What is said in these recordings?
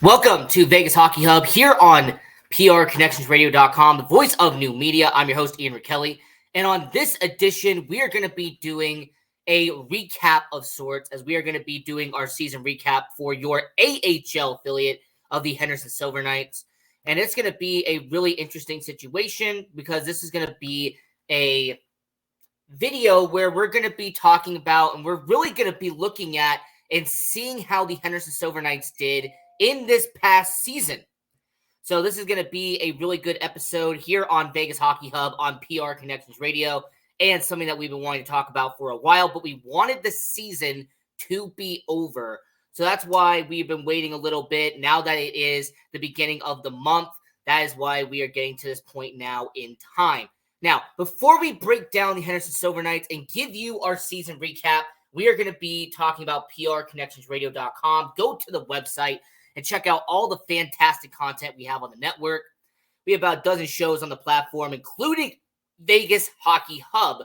Welcome to Vegas Hockey Hub here on PRConnectionsRadio.com, the voice of new media. I'm your host, Ian Rachiele. And on this edition, we are going to be doing a recap of sorts, as we are going to be doing our season recap for your AHL affiliate of the Henderson Silver Knights. And it's going to be a really interesting situation because this is going to be a video where we're going to be talking about, and we're really going to be looking at and seeing how the Henderson Silver Knights did in this past season. So this is going to be a really good episode here on Vegas Hockey Hub on PR Connections Radio, and something that we've been wanting to talk about for a while, but we wanted the season to be over. So that's why we've been waiting a little bit. Now that it is the beginning of the month, that is why we are getting to this point now in time. Now, before we break down the Henderson Silver Knights and give you our season recap, we are going to be talking about PRConnectionsRadio.com. Go to the website and check out all the fantastic content we have on the network. We have about a dozen shows on the platform, including Vegas Hockey Hub.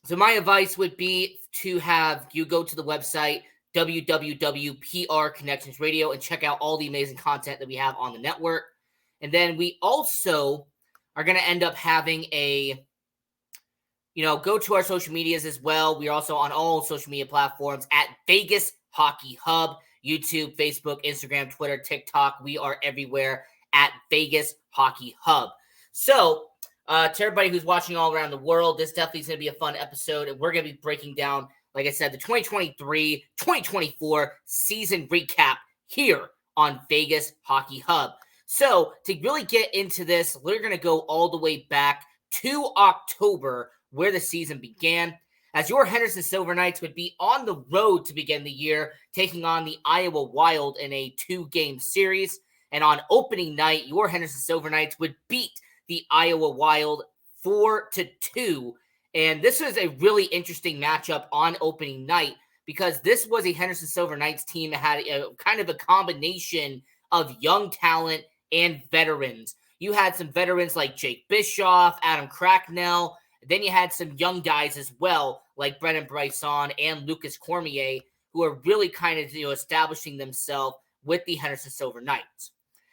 So my advice would be to have you go to the website, www.prconnectionsradio, and check out all the amazing content that we have on the network. And then we also are going to end up having go to our social medias as well. We are also on all social media platforms at Vegas Hockey Hub, YouTube, Facebook, Instagram, Twitter, TikTok. We are everywhere at Vegas Hockey Hub. So to everybody who's watching all around the world, this definitely is going to be a fun episode. And we're going to be breaking down, like I said, the 2023-2024 season recap here on Vegas Hockey Hub. So to really get into this, we're going to go all the way back to October, where the season began, as your Henderson Silver Knights would be on the road to begin the year, taking on the Iowa Wild in a 2-game series. And on opening night, your Henderson Silver Knights would beat the Iowa Wild 4-2. And this was a really interesting matchup on opening night, because this was a Henderson Silver Knights team that had kind of a combination of young talent and veterans. You had some veterans like Jake Bischoff, Adam Cracknell. Then you had some young guys as well, like Brennan Bryson and Lucas Cormier, who are really kind of establishing themselves with the Henderson Silver Knights.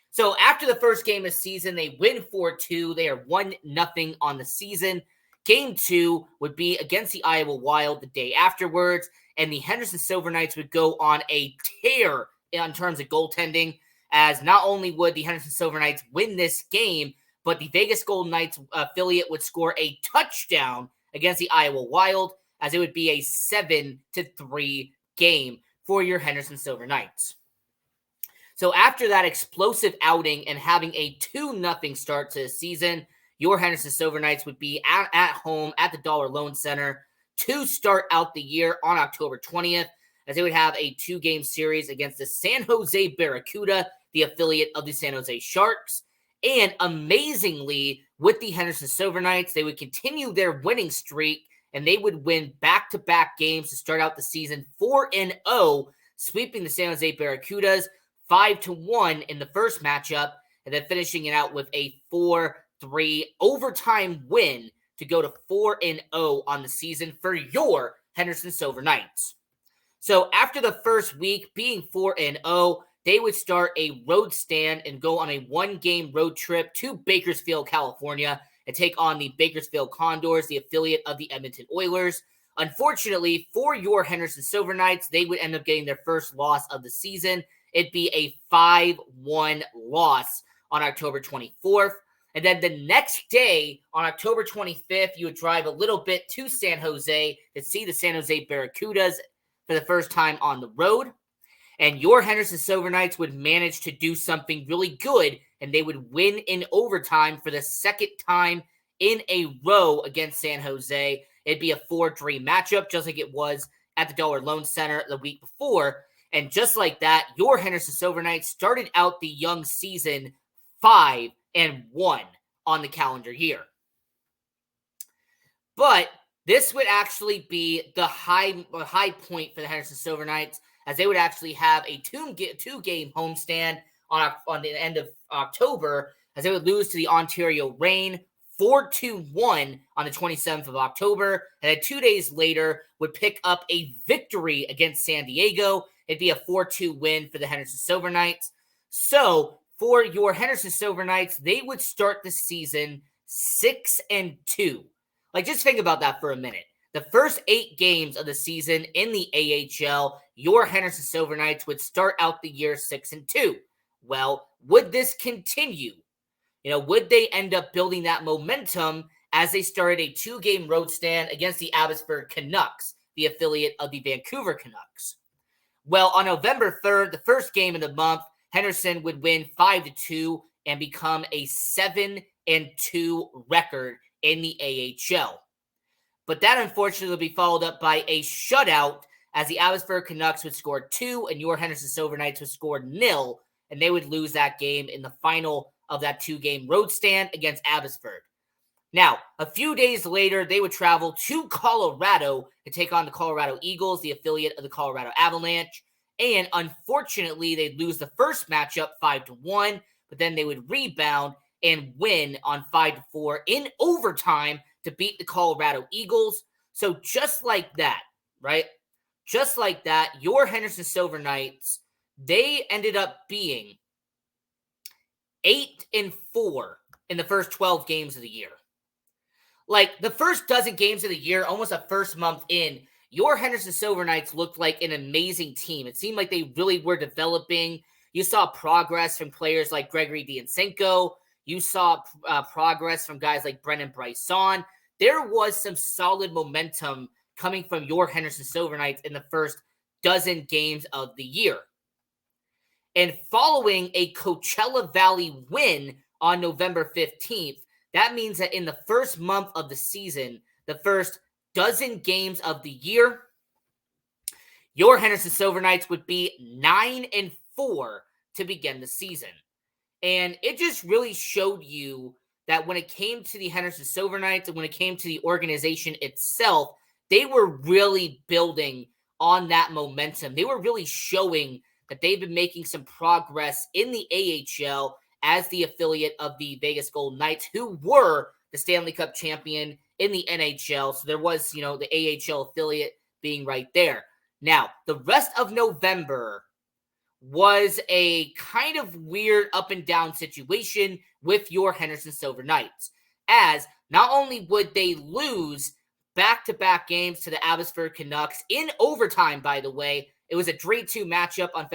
So after the first game of the season, they win 4-2. They are 1-0 on the season. Game 2 would be against the Iowa Wild the day afterwards, and the Henderson Silver Knights would go on a tear in terms of goaltending, as not only would the Henderson Silver Knights win this game, but the Vegas Golden Knights affiliate would score a touchdown against the Iowa Wild, as it would be a 7-3 game for your Henderson Silver Knights. So after that explosive outing and having a 2-0 start to the season, your Henderson Silver Knights would be at home at the Dollar Loan Center to start out the year on October 20th, as they would have a 2-game series against the San Jose Barracuda, the affiliate of the San Jose Sharks. And amazingly, with the Henderson Silver Knights, they would continue their winning streak, and they would win back-to-back games to start out the season 4-0, sweeping the San Jose Barracudas 5-1 in the first matchup, and then finishing it out with a 4-3 overtime win to go to 4-0 on the season for your Henderson Silver Knights. So after the first week being 4-0, they would start a road stand and go on a 1-game road trip to Bakersfield, California, and take on the Bakersfield Condors, the affiliate of the Edmonton Oilers. Unfortunately, for your Henderson Silver Knights, they would end up getting their first loss of the season. It'd be a 5-1 loss on October 24th. And then the next day, on October 25th, you would drive a little bit to San Jose to see the San Jose Barracudas for the first time on the road. And your Henderson Silver Knights would manage to do something really good, and they would win in overtime for the second time in a row against San Jose. It'd be a 4-3 matchup, just like it was at the Dollar Loan Center the week before. And just like that, your Henderson Silver Knights started out the young season 5-1 on the calendar year. But this would actually be the high point for the Henderson Silver Knights, as they would actually have a 2-game homestand on the end of October, as they would lose to the Ontario Reign 4-1 on the 27th of October, and then 2 days later would pick up a victory against San Diego. It'd be a 4-2 win for the Henderson Silver Knights. So for your Henderson Silver Knights, they would start the season 6-2. Like, just think about that for a minute. The first 8 games of the season in the AHL, your Henderson Silver Knights would start out the year 6-2. Well, would this continue? Would they end up building that momentum as they started a 2-game road stand against the Abbotsford Canucks, the affiliate of the Vancouver Canucks? Well, on November 3rd, the first game of the month, Henderson would win 5-2 and become a 7-2 record in the AHL. But that unfortunately would be followed up by a shutout as the Abbotsford Canucks would score 2 and your Henderson Silver Knights would score 0, and they would lose that game in the final of that 2-game road stand against Abbotsford. Now, a few days later, they would travel to Colorado to take on the Colorado Eagles, the affiliate of the Colorado Avalanche. And unfortunately, they'd lose the first matchup 5-1, but then they would rebound and win on 5-4 in overtime to beat the Colorado Eagles. So just like that, right? Just like that, your Henderson Silver Knights, they ended up being 8-4 in the first 12 games of the year. Like, the first dozen games of the year, almost a first month in, your Henderson Silver Knights looked like an amazing team. It seemed like they really were developing. You saw progress from players like Gregory Diansenko. You saw progress from guys like Brennan Bryson. There was some solid momentum coming from your Henderson Silver Knights in the first dozen games of the year. And following a Coachella Valley win on November 15th, that means that in the first month of the season, the first dozen games of the year, your Henderson Silver Knights would be 9-4 to begin the season. And it just really showed you that when it came to the Henderson Silver Knights and when it came to the organization itself, they were really building on that momentum. They were really showing that they've been making some progress in the AHL as the affiliate of the Vegas Golden Knights, who were the Stanley Cup champion in the NHL. So there was, the AHL affiliate being right there. Now, the rest of November was a kind of weird up and down situation with your Henderson Silver Knights, as not only would they lose back-to-back games to the Abbotsford Canucks in overtime, by the way. It was a 3-2 matchup on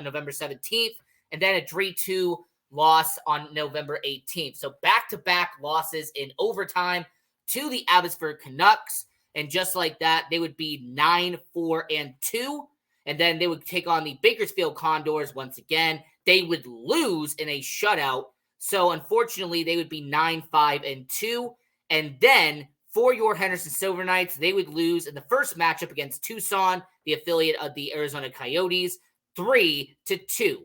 November 17th, and then a 3-2 loss on November 18th. So back-to-back losses in overtime to the Abbotsford Canucks, and just like that, they would be 9-4-2, and then they would take on the Bakersfield Condors once again. They would lose in a shutout, so unfortunately, they would be 9-5-2, and then for your Henderson Silver Knights, they would lose in the first matchup against Tucson, the affiliate of the Arizona Coyotes, 3-2.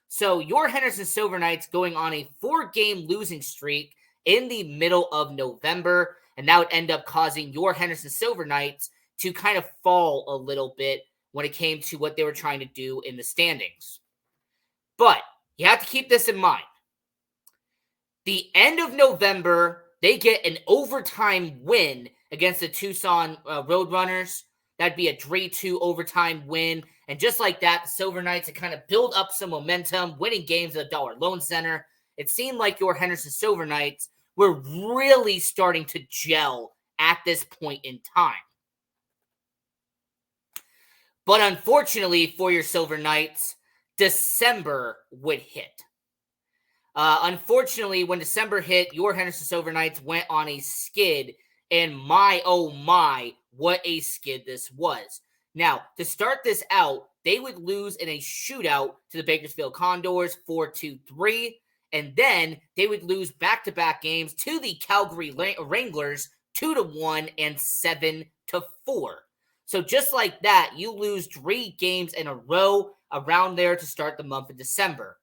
So your Henderson Silver Knights going on a 4-game losing streak in the middle of November, and that would end up causing your Henderson Silver Knights to kind of fall a little bit when it came to what they were trying to do in the standings. But you have to keep this in mind. The end of November, they get an overtime win against the Tucson Roadrunners. That'd be a 3-2 overtime win. And just like that, the Silver Knights had kind of build up some momentum, winning games at the Dollar Loan Center. It seemed like your Henderson Silver Knights were really starting to gel at this point in time. But unfortunately for your Silver Knights, December would hit. Unfortunately, when December hit, your Henderson Silver Knights went on a skid, and my, oh my, what a skid this was. Now, to start this out, they would lose in a shootout to the Bakersfield Condors 4-3, and then they would lose back-to-back games to the Calgary Wranglers 2-1 and 7-4. So just like that, you lose 3 games in a row around there to start the month of December.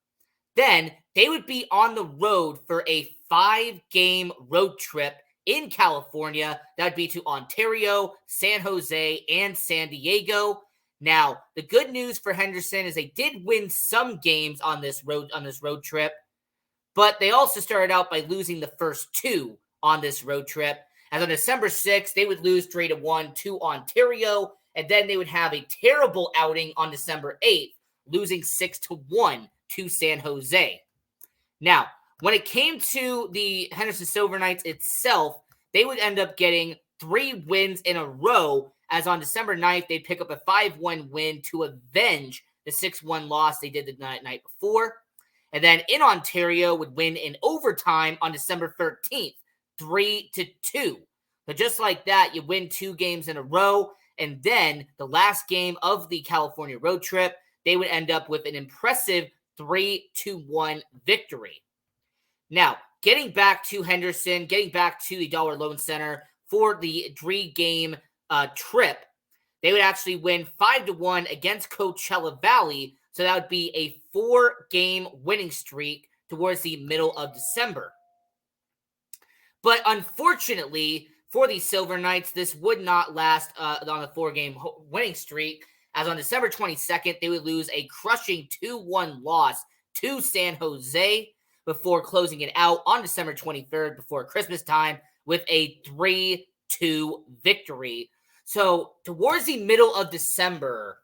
Then they would be on the road for a 5-game road trip in California. That would be to Ontario, San Jose, and San Diego. Now, the good news for Henderson is they did win some games on this road trip, But they also started out by losing the first two on this road trip. As on December 6th, they would lose 3-1 to Ontario, and then they would have a terrible outing on December 8th, losing 6-1 to San Jose. Now, when it came to the Henderson Silver Knights itself, they would end up getting 3 wins in a row, as on December 9th, they'd pick up a 5-1 win to avenge the 6-1 loss they did the night before. And then in Ontario would win in overtime on December 13th, 3-2. So just like that, you win 2 games in a row. And then the last game of the California road trip, they would end up with an impressive 3-1 victory. Now, getting back to Henderson, getting back to the Dollar Loan Center for the 3-game trip, they would actually win 5-1 against Coachella Valley. So that would be a 4-game winning streak towards the middle of December. But unfortunately for the Silver Knights, this would not last on a 4-game winning streak, as on December 22nd, they would lose a crushing 2-1 loss to San Jose before closing it out on December 23rd before Christmas time with a 3-2 victory. So towards the middle of December,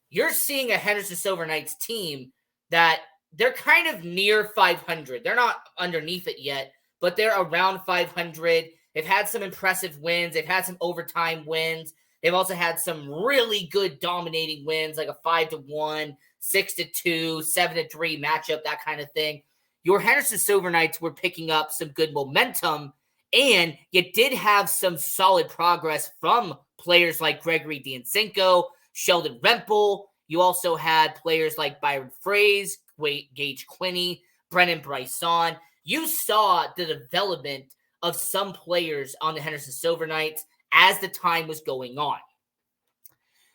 you're seeing a Henderson Silver Knights team that they're kind of near 500. They're not underneath it yet, but they're around 500. They've had some impressive wins. They've had some overtime wins. They've also had some really good dominating wins, like a 5-1, 6-2, 7-3 matchup, that kind of thing. Your Henderson Silver Knights were picking up some good momentum, and you did have some solid progress from players like Gregory Diancinco, Sheldon Rempel. You also had players like Byron Fraze, Gage Quinney, Brennan Bryson. You saw the development of some players on the Henderson Silver Knights as the time was going on.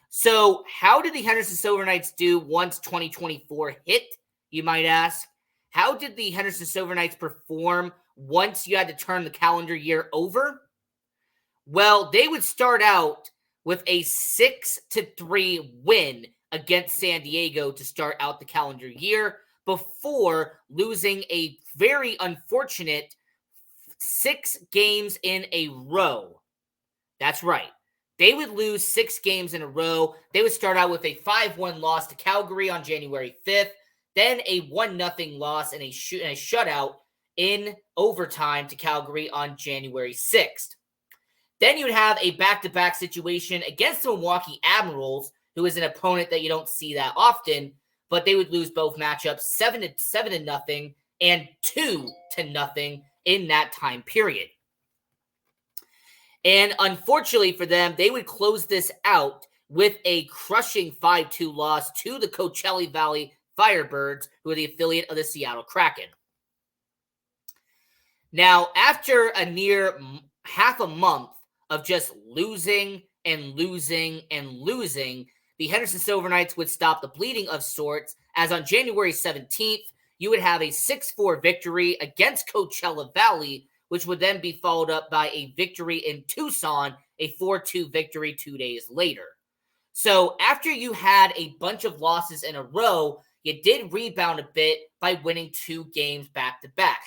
So how did the Henderson Silver Knights do once 2024 hit, you might ask? How did the Henderson Silver Knights perform once you had to turn the calendar year over? Well, they would start out with a 6-3 win against San Diego to start out the calendar year before losing a very unfortunate 6 games in a row. That's right. They would lose 6 games in a row. They would start out with a 5-1 loss to Calgary on January 5th, then a 1-0 loss and a shutout in overtime to Calgary on January 6th. Then you would have a back-to-back situation against the Milwaukee Admirals, who is an opponent that you don't see that often, but they would lose both matchups 7-0 and 2-0 in that time period. And unfortunately for them, they would close this out with a crushing 5-2 loss to the Coachella Valley Firebirds, who are the affiliate of the Seattle Kraken. Now, after a near half a month of just losing and losing and losing, the Henderson Silver Knights would stop the bleeding of sorts, as on January 17th, you would have a 6-4 victory against Coachella Valley, which would then be followed up by a victory in Tucson, a 4-2 victory 2 days later. So after you had a bunch of losses in a row, you did rebound a bit by winning 2 games back-to-back.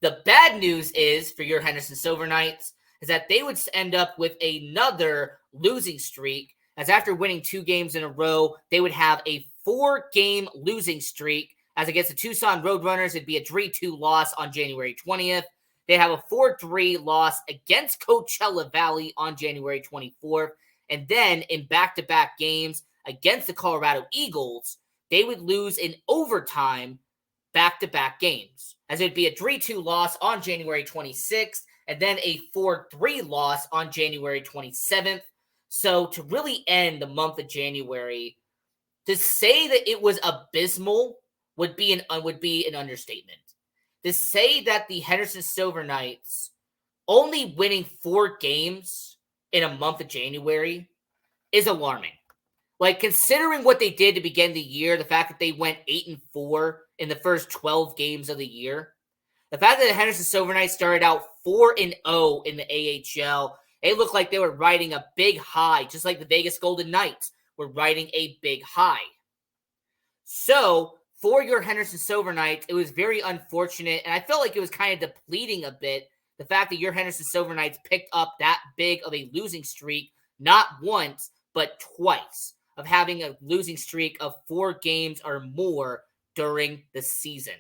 The bad news is, for your Henderson Silver Knights, is that they would end up with another losing streak, as after winning 2 games in a row, they would have a 4-game losing streak. As against the Tucson Roadrunners, it'd be a 3-2 loss on January 20th. They have a 4-3 loss against Coachella Valley on January 24th. And then in back-to-back games against the Colorado Eagles, they would lose in overtime back-to-back games, as it'd be a 3-2 loss on January 26th and then a 4-3 loss on January 27th. So to really end the month of January, to say that it was abysmal would be an understatement. To say that the Henderson Silver Knights only winning 4 games in a month of January is alarming. Like, considering what they did to begin the year, the fact that they went 8-4 in the first 12 games of the year, the fact that the Henderson Silver Knights started out 4-0 in the AHL, it looked like they were riding a big high, just like the Vegas Golden Knights were riding a big high. So, for your Henderson Silver Knights, it was very unfortunate, and I felt like it was kind of depleting a bit, the fact that your Henderson Silver Knights picked up that big of a losing streak, not once, but twice, of having a losing streak of 4 games or more during the season.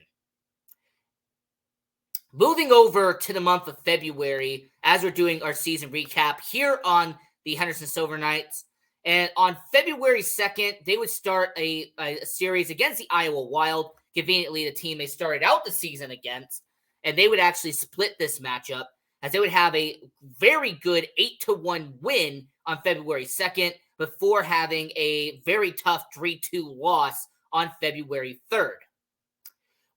Moving over to the month of February, as we're doing our season recap here on the Henderson Silver Knights, and on February 2nd, they would start a series against the Iowa Wild, conveniently the team they started out the season against, and they would actually split this matchup, as they would have a very good 8-1 win on February 2nd, before having a very tough 3-2 loss on February 3rd.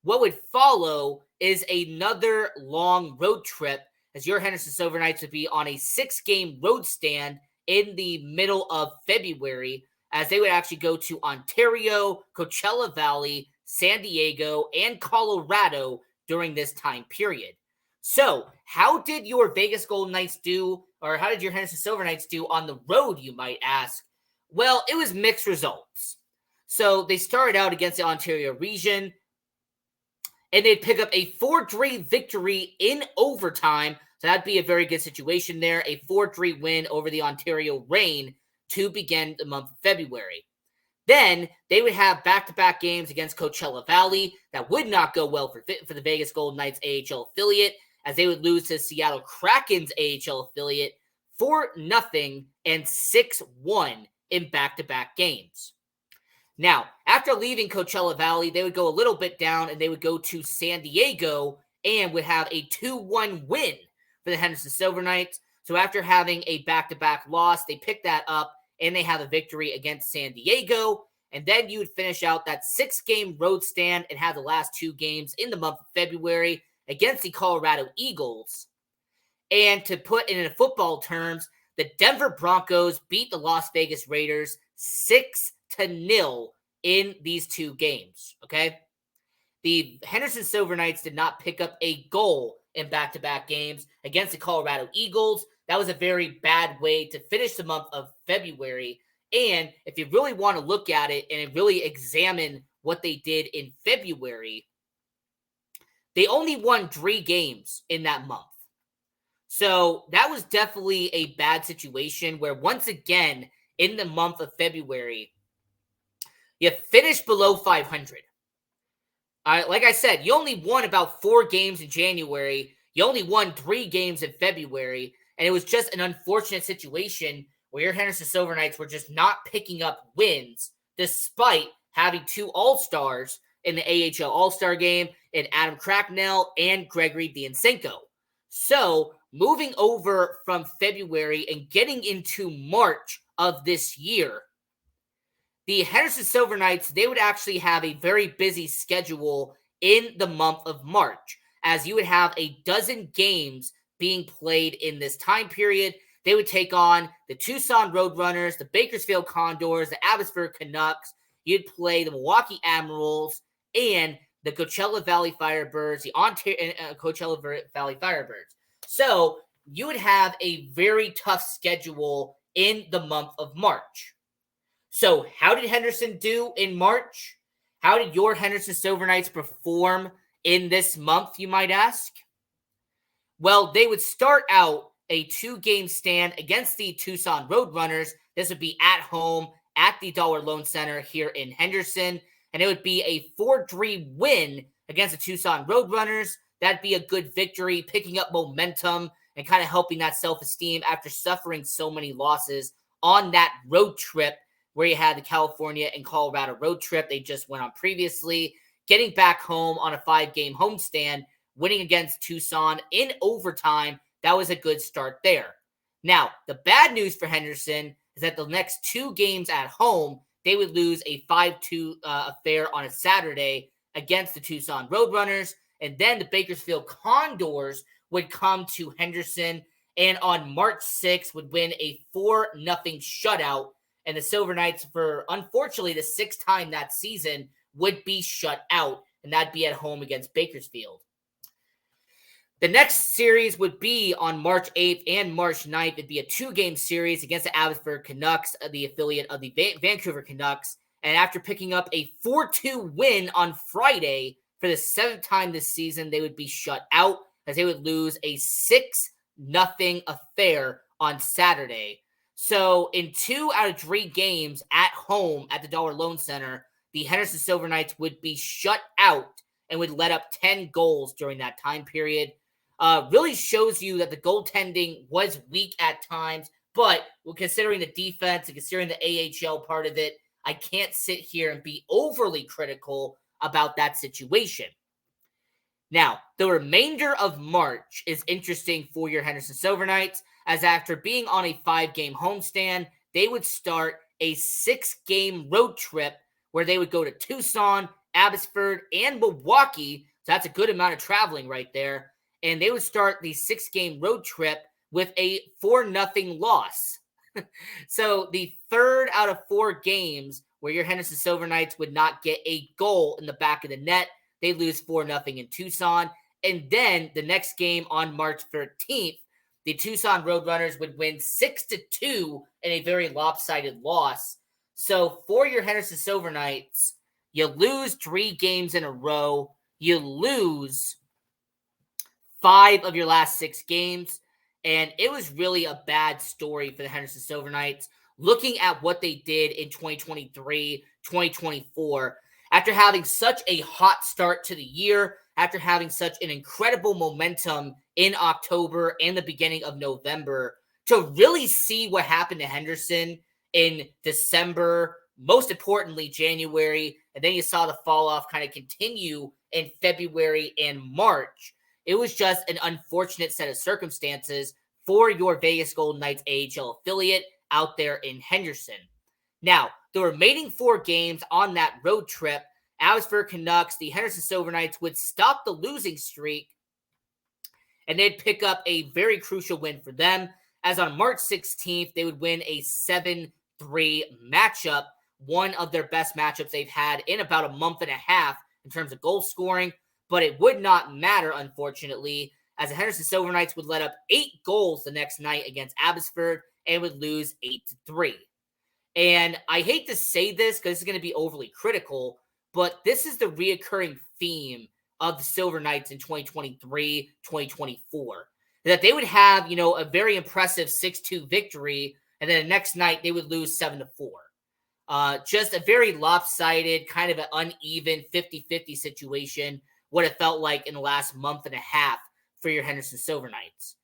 What would follow is another long road trip, as your Henderson Silver Knights would be on a 6-game road stand in the middle of February, as they would actually go to Ontario, Coachella Valley, San Diego, and Colorado during this time period. So, how did your Vegas Golden Knights do, or how did your Henderson Silver Knights do on the road, you might ask? Well, it was mixed results. So, they started out against the Ontario region, and they'd pick up a 4-3 victory in overtime. So that'd be a very good situation there. A 4-3 win over the Ontario Reign to begin the month of February. Then they would have back-to-back games against Coachella Valley. That would not go well for the Vegas Golden Knights AHL affiliate, as they would lose to Seattle Kraken's AHL affiliate 4-0 and 6-1 in back-to-back games. Now, after leaving Coachella Valley, they would go a little bit down, and they would go to San Diego and would have a 2-1 win for the Henderson Silver Knights. So after having a back-to-back loss, they pick that up, and they have a victory against San Diego. And then you would finish out that 6-game road stand and have the last 2 games in the month of February against the Colorado Eagles. And to put it in football terms, the Denver Broncos beat the Las Vegas Raiders 6-0 in these 2 games, okay? The Henderson Silver Knights did not pick up a goal in back-to-back games against the Colorado Eagles. That was a very bad way to finish the month of February. And if you really want to look at it and really examine what they did in February, they only won 3 games in that month. So that was definitely a bad situation where, once again, in the month of February, you finished below 500. Like I said, you only won about 4 games in January. You only won 3 games in February. And it was just an unfortunate situation where your Henderson Silver Knights were just not picking up wins, despite having 2 All-Stars in the AHL All-Star game in Adam Cracknell and Gregory Diancenko. So, moving over from February and getting into March of this year, the Henderson Silver Knights, they would actually have a very busy schedule in the month of March, as you would have a dozen games being played in this time period. They would take on the Tucson Roadrunners, the Bakersfield Condors, the Abbotsford Canucks. You'd play the Milwaukee Admirals and the Coachella Valley Firebirds, the Coachella Valley Firebirds. So you would have a very tough schedule in the month of March. So how did Henderson do in March? How did your Henderson Silver Knights perform in this month, you might ask? Well, they would start out a 2-game stand against the Tucson Roadrunners. This would be at home at the Dollar Loan Center here in Henderson. And it would be a 4-3 win against the Tucson Roadrunners. That'd be a good victory, picking up momentum and kind of helping that self-esteem after suffering so many losses on that road trip where you had the California and Colorado road trip they just went on previously. Getting back home on a 5-game homestand, winning against Tucson in overtime, that was a good start there. Now, the bad news for Henderson is that the next 2 games at home, they would lose a 5-2 affair on a Saturday against the Tucson Roadrunners, and then the Bakersfield Condors would come to Henderson, and on March 6th would win a 4-0 shutout, and the Silver Knights, for unfortunately the 6th time that season, would be shut out, and that'd be at home against Bakersfield. The next series would be on March 8th and March 9th. It'd be a 2-game series against the Abbotsford Canucks, the affiliate of the Vancouver Canucks. And after picking up a 4-2 win on Friday for the 7th time this season, they would be shut out as they would lose a 6-0 affair on Saturday. So in 2 out of 3 games at home at the Dollar Loan Center, the Henderson Silver Knights would be shut out and would let up 10 goals during that time period. Really shows you that the goaltending was weak at times, but considering the defense and considering the AHL part of it, I can't sit here and be overly critical about that situation. Now, the remainder of March is interesting for your Henderson Silver Knights, as after being on a 5-game homestand, they would start a 6-game road trip where they would go to Tucson, Abbotsford, and Milwaukee. So that's a good amount of traveling right there. And they would start the 6-game road trip with a 4-0 loss. So the 3rd out of 4 games where your Henderson Silver Knights would not get a goal in the back of the net, they lose 4-0 in Tucson. And then the next game on March 13th, the Tucson Roadrunners would win 6-2 in a very lopsided loss. So for your Henderson Silver Knights, you lose 3 games in a row. You lose 5 of your last 6 games. And it was really a bad story for the Henderson Silver Knights. Looking at what they did in 2023, 2024, after having such a hot start to the year, after having such an incredible momentum in October and the beginning of November, to really see what happened to Henderson in December, most importantly, January, and then you saw the fall off kind of continue in February and March. It was just an unfortunate set of circumstances for your Vegas Golden Knights AHL affiliate out there in Henderson. Now, the remaining 4 games on that road trip, Abbotsford Canucks, the Henderson Silver Knights would stop the losing streak, and they'd pick up a very crucial win for them, as on March 16th, they would win a 7-3 matchup, one of their best matchups they've had in about a month and a half in terms of goal scoring. But it would not matter, unfortunately, as the Henderson Silver Knights would let up 8 goals the next night against Abbotsford and would lose 8-3. And I hate to say this because this is going to be overly critical, but this is the reoccurring theme of the Silver Knights in 2023, 2024. That they would have, a very impressive 6-2 victory, and then the next night they would lose 7-4. Just a very lopsided, kind of an uneven 50-50 situation, what it felt like in the last month and a half for your Henderson Silver Knights.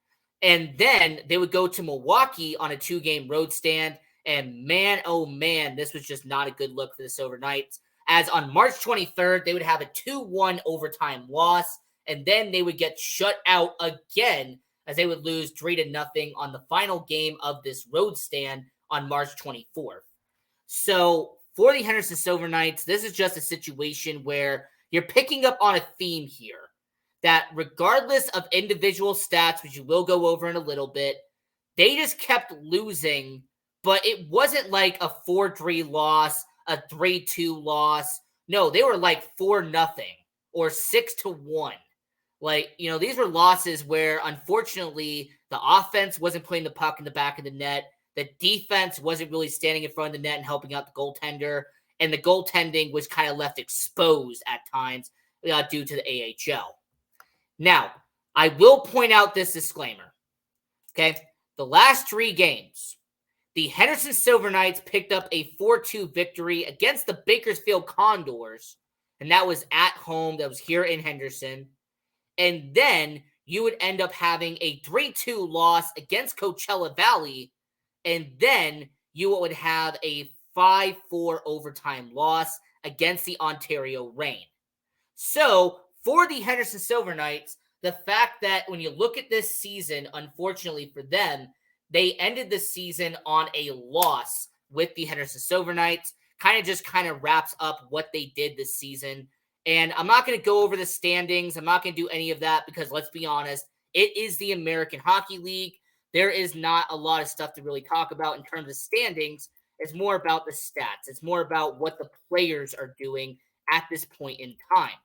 And then they would go to Milwaukee on a 2-game road stand, and man, oh man, this was just not a good look for the Silver Knights, as on March 23rd, they would have a 2-1 overtime loss, and then they would get shut out again as they would lose 3-0 on the final game of this road stand on March 24th. So for the Henderson Silver Knights, this is just a situation where you're picking up on a theme here that regardless of individual stats, which you will go over in a little bit, they just kept losing, but it wasn't like a 4-3 loss, a 3-2 loss. No, they were like 4-0 or 6-1. These were losses where, unfortunately, the offense wasn't putting the puck in the back of the net. The defense wasn't really standing in front of the net and helping out the goaltender. And the goaltending was kind of left exposed at times due to the AHL. Now, I will point out this disclaimer. Okay? The last 3 games, the Henderson Silver Knights picked up a 4-2 victory against the Bakersfield Condors. And that was at home. That was here in Henderson. And then you would end up having a 3-2 loss against Coachella Valley. And then you would have a 5-4 overtime loss against the Ontario Reign. So for the Henderson Silver Knights, the fact that when you look at this season, unfortunately for them, they ended the season on a loss with the Henderson Silver Knights, kind of wraps up what they did this season. And I'm not going to go over the standings. I'm not going to do any of that because, let's be honest, it is the American Hockey League. There is not a lot of stuff to really talk about in terms of standings. It's more about the stats. It's more about what the players are doing at this point in time.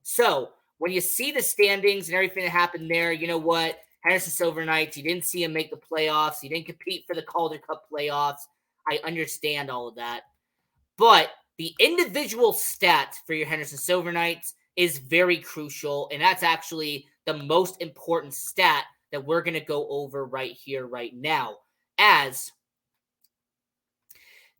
So when you see the standings and everything that happened there, you know what? Henderson Silver Knights, you didn't see them make the playoffs. You didn't compete for the Calder Cup playoffs. I understand all of that. But the individual stat for your Henderson Silver Knights is very crucial, and that's actually the most important stat that we're going to go over right here, right now, as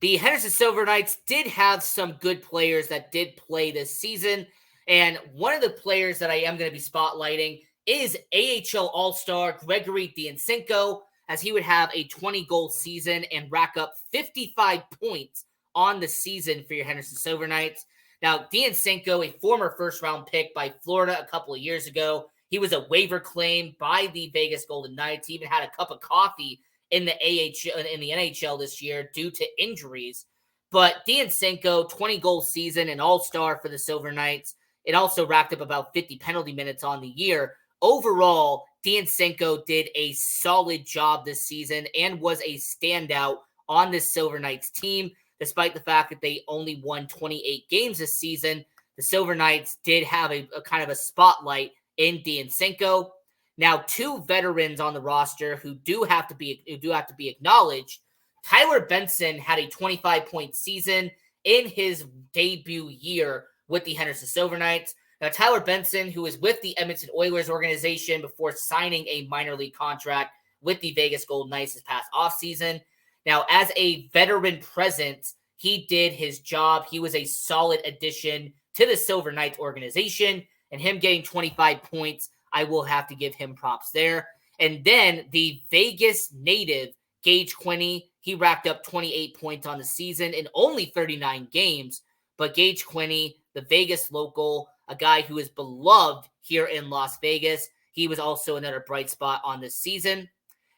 the Henderson Silver Knights did have some good players that did play this season, and one of the players that I am going to be spotlighting is AHL All-Star Gregory Diancenko, as he would have a 20-goal season and rack up 55 points on the season for your Henderson Silver Knights. Now, Diancenko, a former first-round pick by Florida a couple of years ago, he was a waiver claim by the Vegas Golden Knights. He even had a cup of coffee in the NHL this year due to injuries. But Diancenko, 20-goal season, an all-star for the Silver Knights. It also racked up about 50 penalty minutes on the year. Overall, Diancenko did a solid job this season and was a standout on this Silver Knights team. Despite the fact that they only won 28 games this season, the Silver Knights did have a kind of a spotlight in Diancenko. Now, two veterans on the roster who do have to be acknowledged. Tyler Benson had a 25-point season in his debut year with the Henderson Silver Knights. Now, Tyler Benson, who is with the Edmonton Oilers organization before signing a minor league contract with the Vegas Golden Knights this past offseason. Now, as a veteran presence, he did his job. He was a solid addition to the Silver Knights organization, and him getting 25 points, I will have to give him props there. And then the Vegas native, Gage Quinney, he racked up 28 points on the season in only 39 games. But Gage Quinney, the Vegas local, a guy who is beloved here in Las Vegas, he was also another bright spot on this season.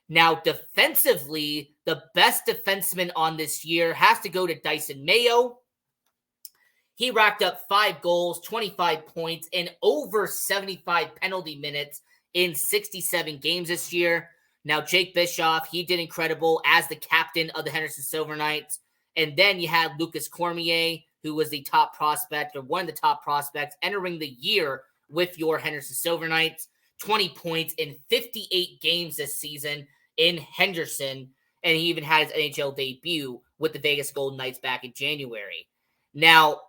Now, defensively, the best defenseman on this year has to go to Dyson Mayo. He racked up 5 goals, 25 points, and over 75 penalty minutes in 67 games this year. Now, Jake Bischoff, he did incredible as the captain of the Henderson Silver Knights. And then you had Lucas Cormier, who was the top prospect, or one of the top prospects, entering the year with your Henderson Silver Knights. 20 points in 58 games this season in Henderson, and he even had his NHL debut with the Vegas Golden Knights back in January. Now,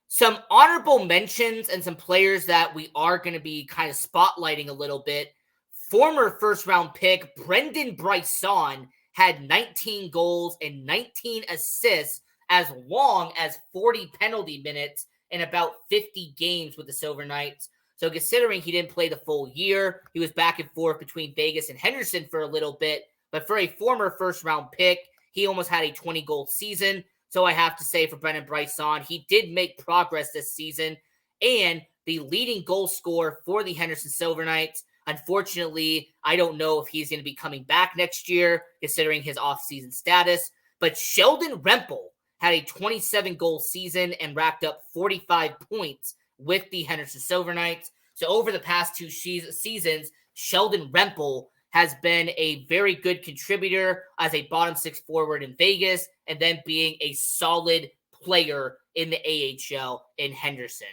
some honorable mentions and some players that we are going to be kind of spotlighting a little bit. Former first-round pick Brendan Bryson had 19 goals and 19 assists, as long as 40 penalty minutes in about 50 games with the Silver Knights. So considering he didn't play the full year, he was back and forth between Vegas and Henderson for a little bit. But for a former first-round pick, he almost had a 20-goal season. So I have to say for Brendan Bryson, he did make progress this season. And the leading goal scorer for the Henderson Silver Knights, unfortunately, I don't know if he's going to be coming back next year, considering his off-season status. But Sheldon Rempel had a 27-goal season and racked up 45 points with the Henderson Silver Knights. So over the past two seasons, Sheldon Rempel has been a very good contributor as a bottom six forward in Vegas, and then being a solid player in the AHL in Henderson.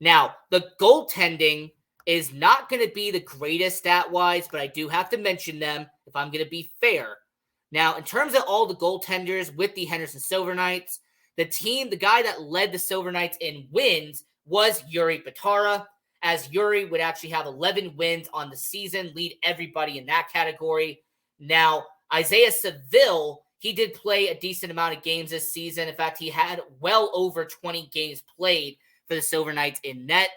Now, the goaltending is not going to be the greatest stat-wise, but I do have to mention them if I'm going to be fair. Now, in terms of all the goaltenders with the Henderson Silver Knights, the guy that led the Silver Knights in wins was Yuri Patara, as Yuri would actually have 11 wins on the season, lead everybody in that category. Now, Isaiah Seville, he did play a decent amount of games this season. In fact, he had well over 20 games played for the Silver Knights in net.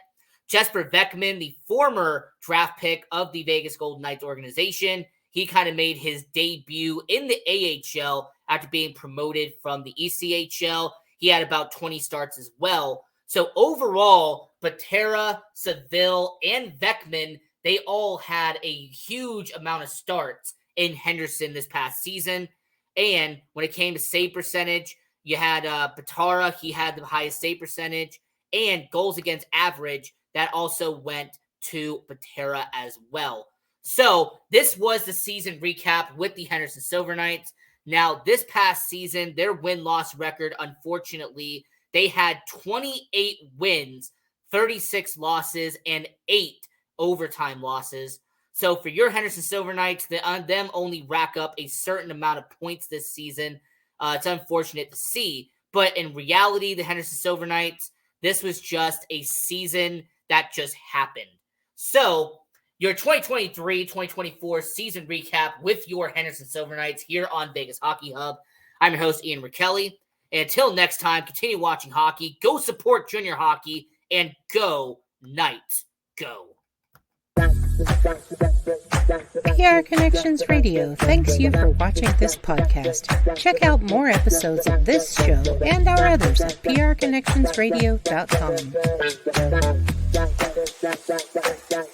Jesper Beckman, the former draft pick of the Vegas Golden Knights organization, he kind of made his debut in the AHL after being promoted from the ECHL. He had about 20 starts as well. So overall, Patera, Seville, and Beckman, they all had a huge amount of starts in Henderson this past season. And when it came to save percentage, you had Patara, he had the highest save percentage, and goals against average, that also went to Patera as well. So this was the season recap with the Henderson Silver Knights. Now, this past season, their win-loss record, unfortunately, they had 28 wins, 36 losses, and 8 overtime losses. So for your Henderson Silver Knights, them only rack up a certain amount of points this season. It's unfortunate to see. But in reality, the Henderson Silver Knights, this was just a season that just happened. So, your 2023-2024 season recap with your Henderson Silver Knights here on Vegas Hockey Hub. I'm your host, Ian Rachiele. And until next time, continue watching hockey, go support junior hockey, and go Knights, go. PR Connections Radio thanks you for watching this podcast. Check out more episodes of this show and our others at prconnectionsradio.com.